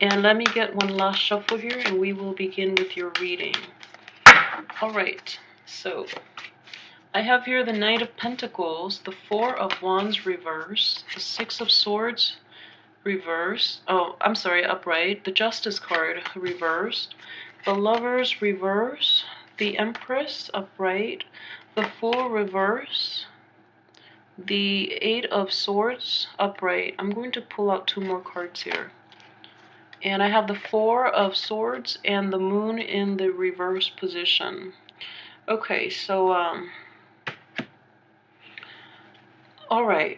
And let me get one last shuffle here and we will begin with your reading. Alright, so I have here the Knight of Pentacles, the Four of Wands reverse, the Six of Swords reverse. Oh, I'm sorry, upright. The Justice card reversed. The Lovers reverse. The Empress upright. The Fool reverse. The Eight of Swords upright. I'm going to pull out two more cards here. And I have the Four of Swords and the Moon in the reverse position. Okay, so, alright.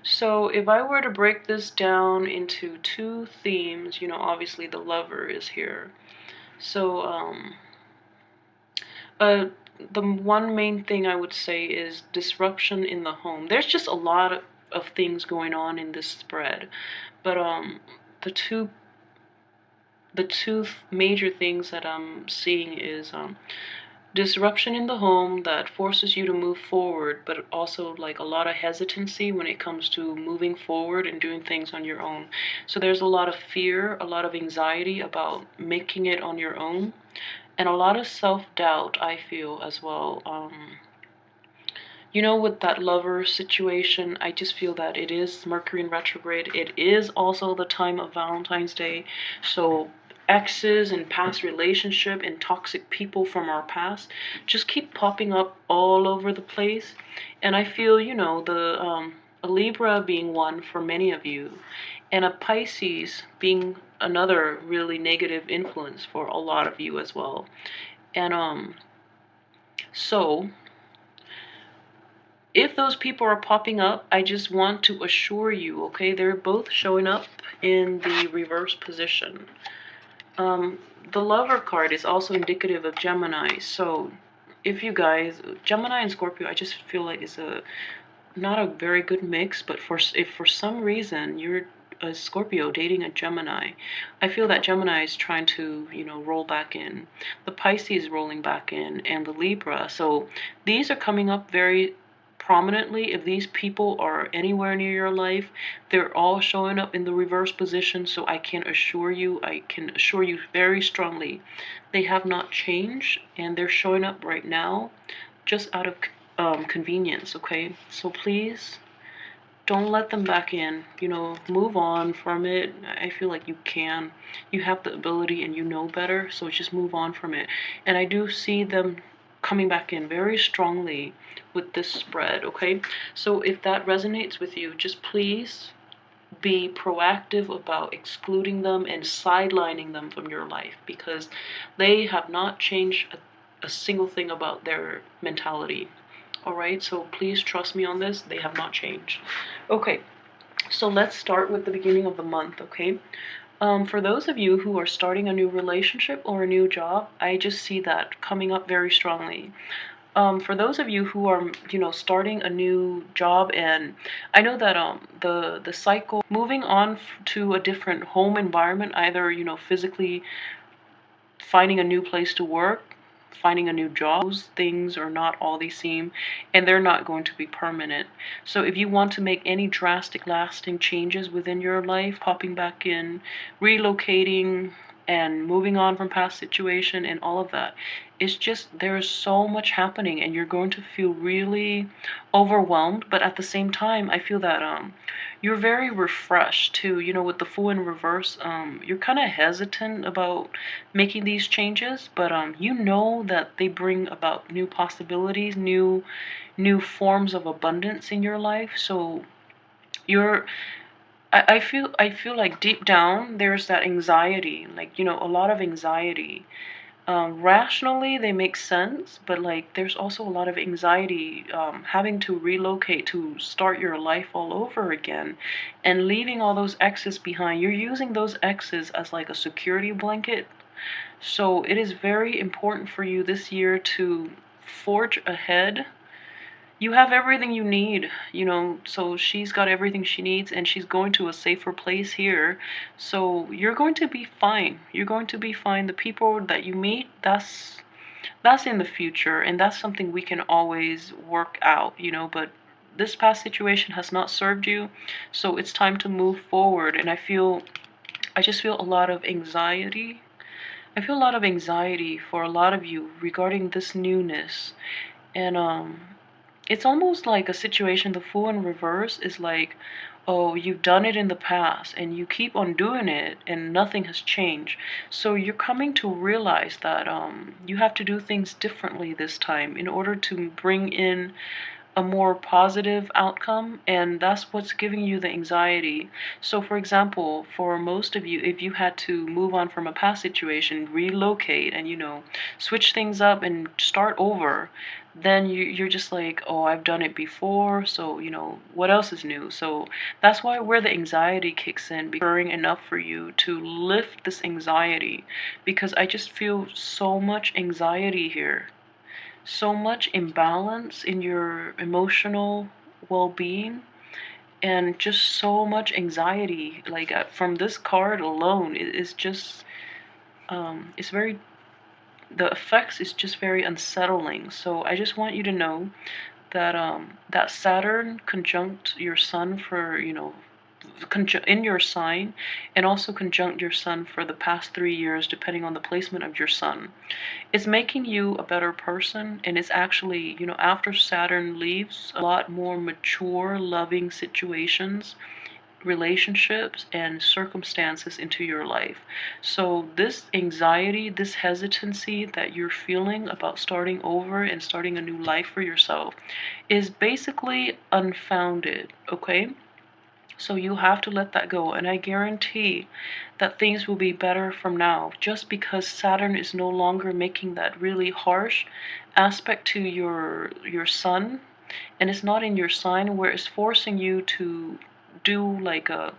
So if I were to break this down into two themes, you know, obviously the Lover is here. So, the one main thing I would say is disruption in the home. There's just a lot of things going on in this spread. But, the two major things that I'm seeing is, disruption in the home that forces you to move forward, but also like a lot of hesitancy when it comes to moving forward and doing things on your own. So there's a lot of fear, a lot of anxiety about making it on your own, and a lot of self-doubt, I feel, as well. You know, with that Lover situation, I just feel that it is Mercury in retrograde. It is also the time of Valentine's Day. So exes and past relationship and toxic people from our past just keep popping up all over the place. And I feel, you know, a Libra being one for many of you, and a Pisces being another really negative influence for a lot of you as well. And so if those people are popping up, I just want to assure you, okay, they're both showing up in the reverse position. The Lover card is also indicative of Gemini. So if you guys, Gemini and Scorpio, I just feel like it's not a very good mix. But if for some reason you're a Scorpio dating a Gemini, I feel that Gemini is trying to, you know, roll back in. The Pisces rolling back in, and the Libra. So these are coming up very prominently. If these people are anywhere near your life, they're all showing up in the reverse position. So I can assure you very strongly, they have not changed, and they're showing up right now just out of convenience. Okay, so please don't let them back in. You know, move on from it. I feel like you have the ability and you know better, so just move on from it. And I do see them coming back in very strongly with this spread. Okay, so if that resonates with you, just please be proactive about excluding them and sidelining them from your life, because they have not changed a single thing about their mentality. Alright, so please trust me on this. They have not changed. Okay, so let's start with the beginning of the month, okay? For those of you who are starting a new relationship or a new job, I just see that coming up very strongly. For those of you who are, you know, starting a new job, and I know that the cycle moving on to a different home environment, either, you know, physically finding a new place to work, finding a new job, those things are not all they seem, and they're not going to be permanent. So if you want to make any drastic lasting changes within your life, popping back in, relocating, and moving on from past situation and all of that, it's just there's so much happening and you're going to feel really overwhelmed. But at the same time, I feel that you're very refreshed too. You know, with the Fool in reverse, you're kind of hesitant about making these changes, but you know that they bring about new possibilities, new forms of abundance in your life. So you're I feel like deep down there's that anxiety, like, you know, a lot of anxiety. Rationally they make sense, but like there's also a lot of anxiety, having to relocate to start your life all over again and leaving all those exes behind. You're using those exes as like a security blanket. So it is very important for you this year to forge ahead. You have everything you need, you know, so she's got everything she needs and she's going to a safer place here. So you're going to be fine. You're going to be fine. The people that you meet, that's in the future, and that's something we can always work out, you know, but this past situation has not served you, so it's time to move forward. And I feel I just feel a lot of anxiety. I feel a lot of anxiety for a lot of you regarding this newness. And it's almost like a situation, the Fool in reverse is like, oh, you've done it in the past and you keep on doing it and nothing has changed. So you're coming to realize that you have to do things differently this time in order to bring in a more positive outcome, and that's what's giving you the anxiety. So for example, for most of you, if you had to move on from a past situation, relocate, and switch things up and start over, then you're just like, oh, I've done it before, so what else is new? So that's where the anxiety kicks in, because enough for you to lift this anxiety, because I just feel so much anxiety here, so much imbalance in your emotional well-being, and just so much anxiety. Like from this card alone, it's just it's very, the effects is just very unsettling. So I just want you to know that that Saturn conjunct your sun for in your sign, and also conjunct your sun for the past 3 years, depending on the placement of your sun, it's making you a better person. And it's actually, after Saturn leaves, a lot more mature, loving situations, relationships, and circumstances into your life. So this anxiety, this hesitancy that you're feeling about starting over and starting a new life for yourself is basically unfounded, okay? So you have to let that go, and I guarantee that things will be better from now, just because Saturn is no longer making that really harsh aspect to your sun, and it's not in your sign, where it's forcing you to do like a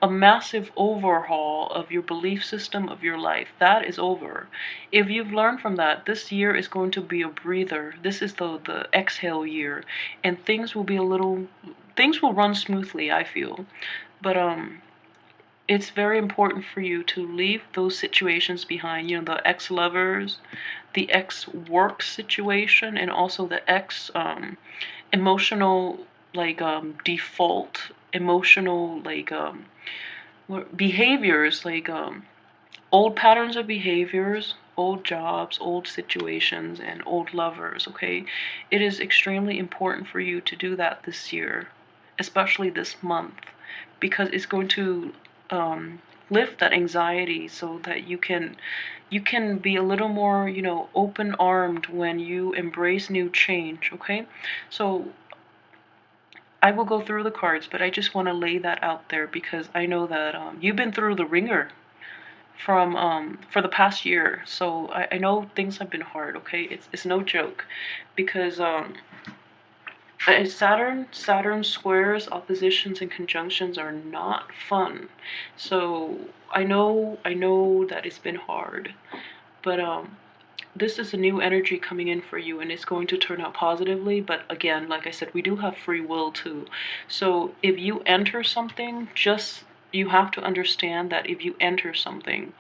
massive overhaul of your belief system of your life. That is over. If you've learned from that, this year is going to be a breather. This is the exhale year, and things will run smoothly, I feel. But it's very important for you to leave those situations behind, the ex-lovers, the ex-work situation, and also the emotional, like default emotional, like behaviors, like old patterns of behaviors, old jobs, old situations, and old lovers, okay? It is extremely important for you to do that this year, especially this month, because it's going to lift that anxiety, so that you can be a little more, open-armed when you embrace new change, okay? So I will go through the cards, but I just want to lay that out there, because I know that you've been through the ringer from for the past year. So I know things have been hard, okay? It's no joke, because Saturn squares, oppositions, and conjunctions are not fun. So I know that it's been hard, but this is a new energy coming in for you, and it's going to turn out positively. But again, like I said, we do have free will too. So if you enter something, you have to understand that if you enter something,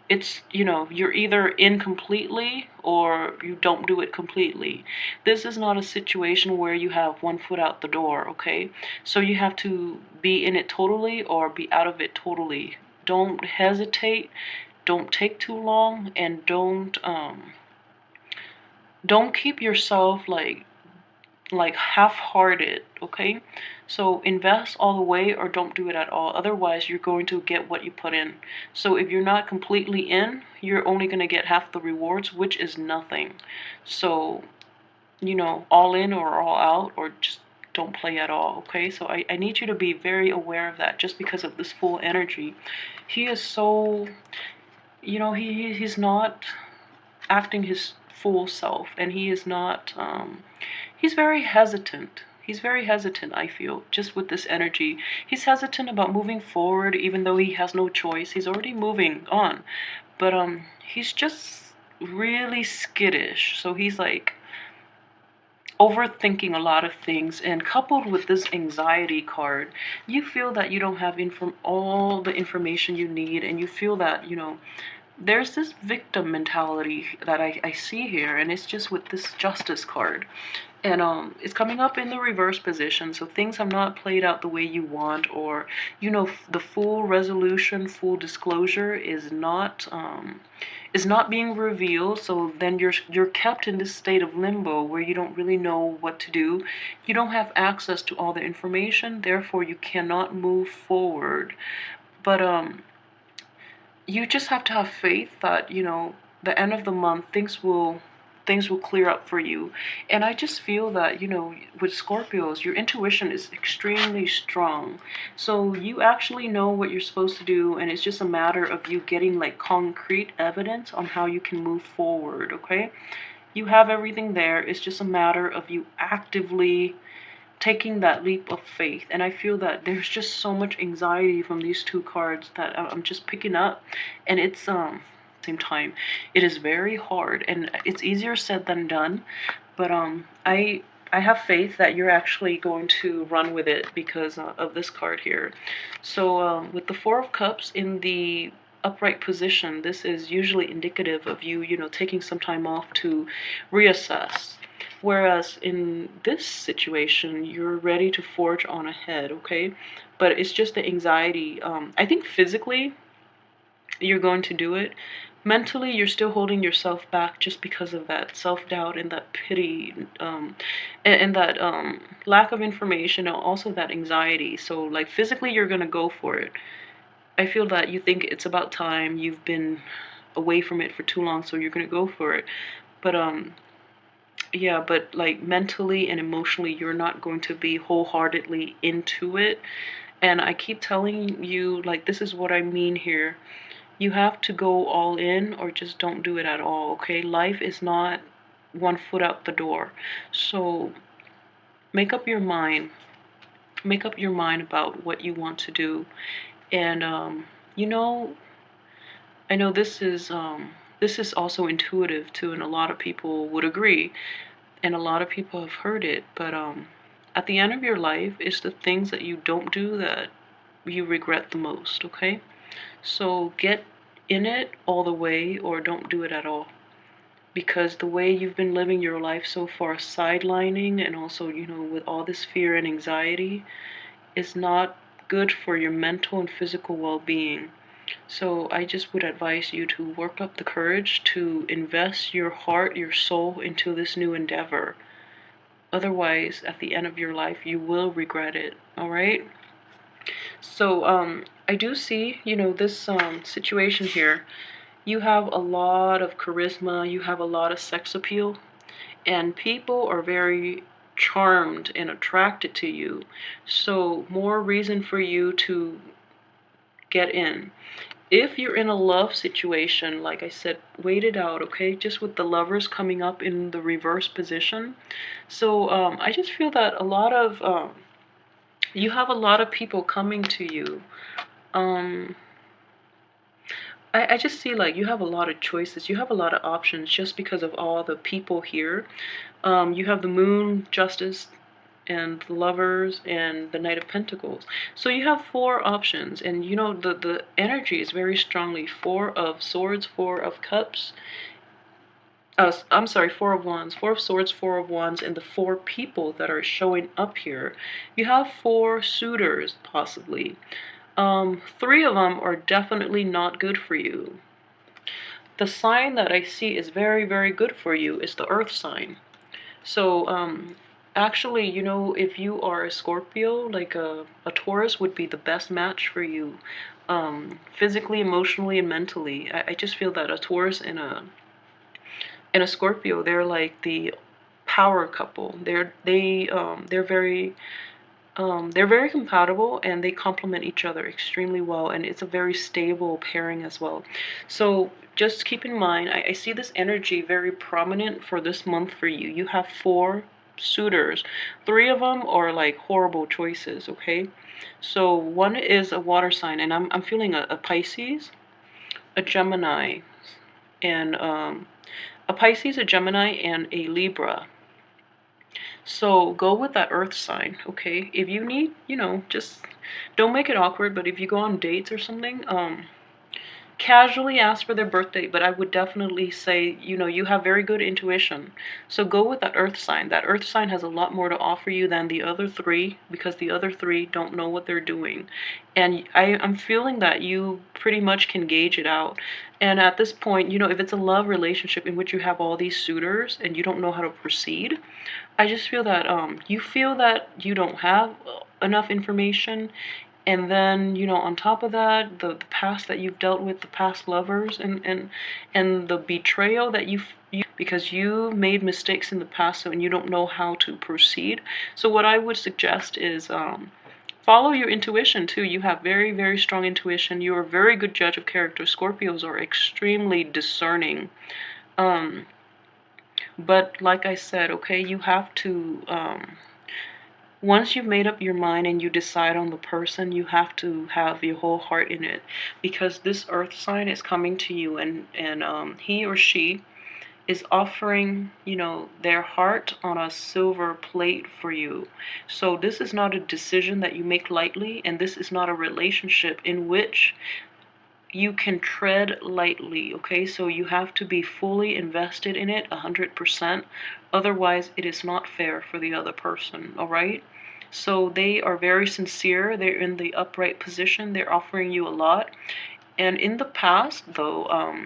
it's, you're either in completely or you don't do it completely. This is not a situation where you have one foot out the door, okay? So you have to be in it totally or be out of it totally. Don't hesitate, don't take too long, and don't keep yourself like half-hearted, okay? So invest all the way or don't do it at all. Otherwise, you're going to get what you put in. So if you're not completely in, you're only going to get half the rewards, which is nothing. So, all in or all out, or just don't play at all, okay? So I need you to be very aware of that, just because of this full energy. He is so, he's not acting his full self, and he is not he's very hesitant. He's very hesitant, I feel, just with this energy. He's hesitant about moving forward, even though he has no choice. He's already moving on, but he's just really skittish. So he's like overthinking a lot of things, and coupled with this anxiety card, you feel that you don't have all the information you need, and you feel that there's this victim mentality that I see here, and it's just with this Justice card. And it's coming up in the reverse position, so things have not played out the way you want, or the full resolution, full disclosure is not being revealed. So then you're kept in this state of limbo where you don't really know what to do. You don't have access to all the information, therefore you cannot move forward. But you just have to have faith that the end of the month things will clear up for you. And I just feel that with Scorpios, your intuition is extremely strong, so you actually know what you're supposed to do, and it's just a matter of you getting like concrete evidence on how you can move forward. Okay, you have everything there. It's just a matter of you actively taking that leap of faith. And I feel that there's just so much anxiety from these two cards that I'm just picking up, and it's same time it is very hard, and it's easier said than done. But I have faith that you're actually going to run with it because of this card here. So with the Four of Cups in the upright position, this is usually indicative of you taking some time off to reassess. Whereas in this situation, you're ready to forge on ahead, okay? But it's just the anxiety. I think physically, you're going to do it. Mentally, you're still holding yourself back just because of that self-doubt and that pity, and that lack of information, and also that anxiety. So, like, physically, you're going to go for it. I feel that you think it's about time. You've been away from it for too long, so you're going to go for it. But, yeah, but like mentally and emotionally, you're not going to be wholeheartedly into it. And I keep telling you, like, this is what I mean here. You have to go all in or just don't do it at all, okay? Life is not one foot out the door. So make up your mind. Make up your mind about what you want to do. And you know, I know this is also intuitive too, and a lot of people would agree, and a lot of people have heard it. But at the end of your life, it's the things that you don't do that you regret the most. Okay, so get in it all the way, or don't do it at all. Because the way you've been living your life so far, sidelining, and also with all this fear and anxiety, is not good for your mental and physical well-being. So I just would advise you to work up the courage to invest your heart, your soul into this new endeavor. Otherwise, at the end of your life, you will regret it. All right? So I do see, this situation here. You have a lot of charisma, you have a lot of sex appeal, and people are very charmed and attracted to you. So more reason for you to get in. If you're in a love situation, like I said, wait it out, okay? Just with the Lovers coming up in the reverse position. So I just feel that you have a lot of people coming to you. Um, I just see like you have a lot of choices. You have a lot of options just because of all the people here. You have the Moon, Justice, and the Lovers, and the Knight of Pentacles. So you have four options, and the energy is very strongly Four of Swords, Four of Cups. I'm sorry, Four of Wands, Four of Swords, Four of Wands, and the four people that are showing up here. You have four suitors, possibly. Three of them are definitely not good for you. The sign that I see is very, very good for you is the Earth sign. So, actually, if you are a Scorpio, like a Taurus would be the best match for you, physically, emotionally, and mentally. I just feel that a Taurus and a Scorpio, they're like the power couple. They're very compatible, and they complement each other extremely well, and it's a very stable pairing as well. So just keep in mind, I see this energy very prominent for this month for you. You have four suitors. Three of them are like horrible choices, okay? So one is a water sign, and I'm feeling a Pisces, a Gemini, and a Pisces, a Gemini, and a Libra. So go with that Earth sign, okay? If you need, just don't make it awkward, but if you go on dates or something, casually ask for their birthday, but I would definitely say, you know, you have very good intuition. So go with that earth sign. That earth sign has a lot more to offer you than the other three, because the other three don't know what they're doing. And I'm feeling that you pretty much can gauge it out. And at this point, you know, if it's a love relationship in which you have all these suitors and you don't know how to proceed, I just feel that you feel that you don't have enough information, and then, you know, on top of that, the past that you've dealt with, the past lovers, and the betrayal that you, because you made mistakes in the past, so, and you don't know how to proceed. So what I would suggest is follow your intuition too. You have very, very strong intuition. You're a very good judge of character. Scorpios are extremely discerning. Um, but like I said, okay, you have to once you've made up your mind and you decide on the person, you have to have your whole heart in it, because this earth sign is coming to you, and he or she is offering, you know, their heart on a silver plate for you. So this is not a decision that you make lightly, and this is not a relationship in which you can tread lightly, okay? So you have to be fully invested in it 100%. Otherwise, it is not fair for the other person, all right? So they are very sincere. They're in the upright position. They're offering you a lot. And in the past, though,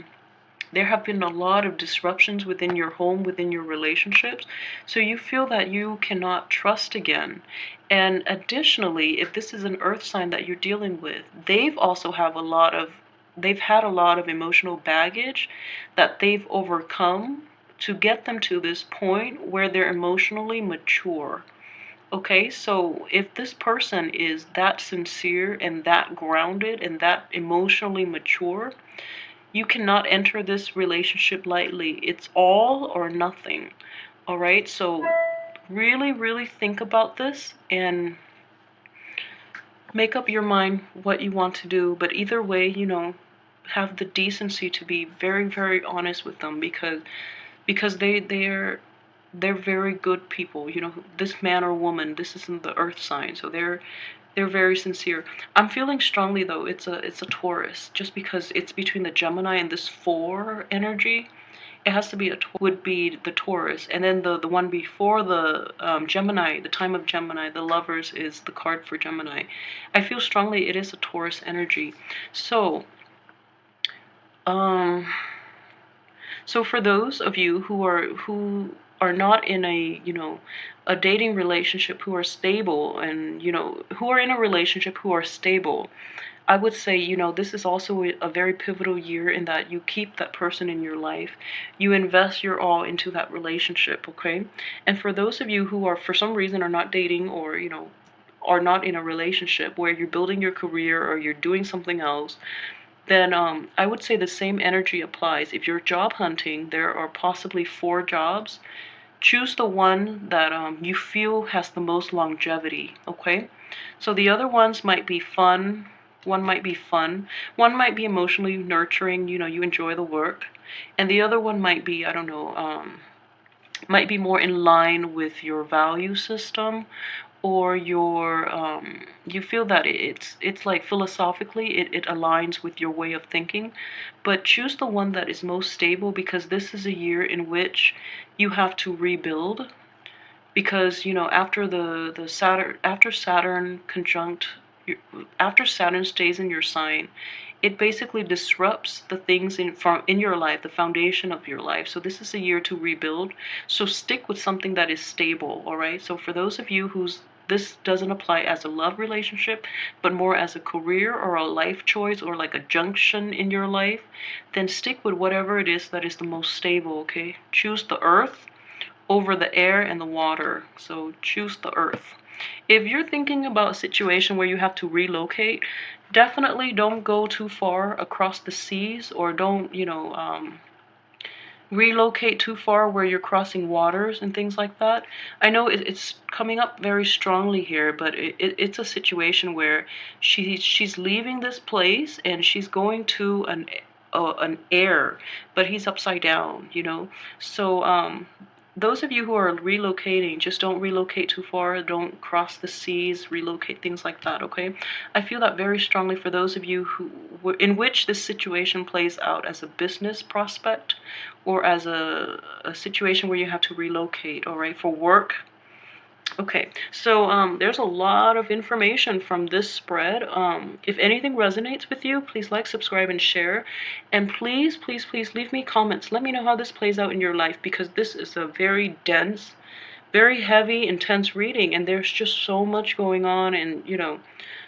there have been a lot of disruptions within your home, within your relationships. So you feel that you cannot trust again. And additionally, if this is an earth sign that you're dealing with, they've had a lot of emotional baggage that they've overcome to get them to this point where they're emotionally mature. Okay, so if this person is that sincere and that grounded and that emotionally mature, you cannot enter this relationship lightly. It's all or nothing. All right, so really, really think about this and make up your mind what you want to do. But either way, you know, have the decency to be very, very honest with them, because they're very good people. You know, this man or woman, this isn't the earth sign, so they're very sincere. I'm feeling strongly though it's a Taurus, just because it's between the Gemini and this 4 energy. It has to be would be the Taurus, and then the one before the Gemini, the time of Gemini, the Lovers, is the card for Gemini. I feel strongly it is a Taurus energy. So um so for those of you who are not in a, you know, a dating relationship, who are stable, and, you know, who are in a relationship who are stable, I would say, you know, this is also a very pivotal year in that you keep that person in your life. You invest your all into that relationship, okay? And for those of you who are, for some reason, are not dating, or, you know, are not in a relationship where you're building your career or you're doing something else, then I would say the same energy applies. If you're job hunting, there are possibly 4 jobs. Choose the one that you feel has the most longevity, okay? So the other ones might be fun. One might be fun. One might be emotionally nurturing, you know, you enjoy the work. And the other one might be, I don't know, might be more in line with your value system, or your you feel that it's like philosophically it aligns with your way of thinking. But choose the one that is most stable, because this is a year in which you have to rebuild. Because, you know, after the Saturn, after Saturn conjunct, after Saturn stays in your sign, it basically disrupts the things in your life, the foundation of your life. So this is a year to rebuild. So stick with something that is stable, all right? So for those of you whose this doesn't apply as a love relationship, but more as a career or a life choice, or like a junction in your life, then stick with whatever it is that is the most stable, okay? Choose the earth over the air and the water. So choose the earth. If you're thinking about a situation where you have to relocate, definitely don't go too far across the seas, or don't, you know, relocate too far where you're crossing waters and things like that. I know it's coming up very strongly here, but it's a situation where she's leaving this place and she's going to an air, but he's upside down, you know. So those of you who are relocating, just don't relocate too far. Don't cross the seas, relocate, things like that, okay? I feel that very strongly for those of you who, in which this situation plays out as a business prospect or as a situation where you have to relocate, all right, for work. Okay, so there's a lot of information from this spread. If anything resonates with you, please like, subscribe, and share. And please, please, please leave me comments. Let me know how this plays out in your life, because this is a very dense, very heavy, intense reading, and there's just so much going on, and you know,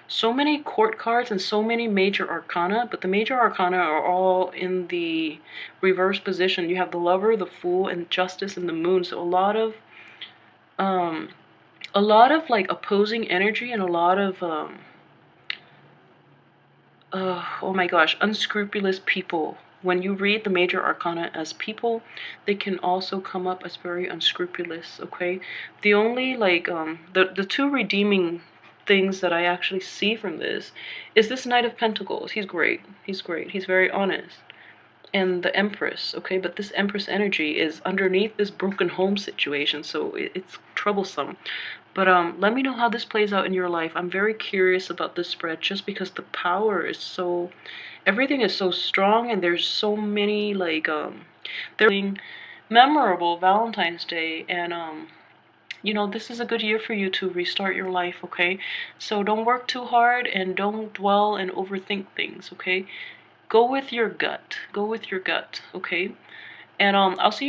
so many court cards and so many major arcana, but the major arcana are all in the reverse position. You have the Lover, the Fool, and Justice, and the Moon. So um a lot of like opposing energy, and a lot of oh my gosh, unscrupulous people. When you read the major arcana as people, they can also come up as very unscrupulous, okay? The only like the two redeeming things that I actually see from this is this Knight of Pentacles. He's great. He's great. He's very honest. And the Empress, okay? But this Empress energy is underneath this broken home situation, so it's troublesome. But let me know how this plays out in your life. I'm very curious about this spread, just because the power is so, everything is so strong, and there's so many like they're memorable Valentine's Day, and you know, this is a good year for you to restart your life, okay? So don't work too hard, and don't dwell and overthink things, okay? Go with your gut. Go with your gut, okay? And I'll see you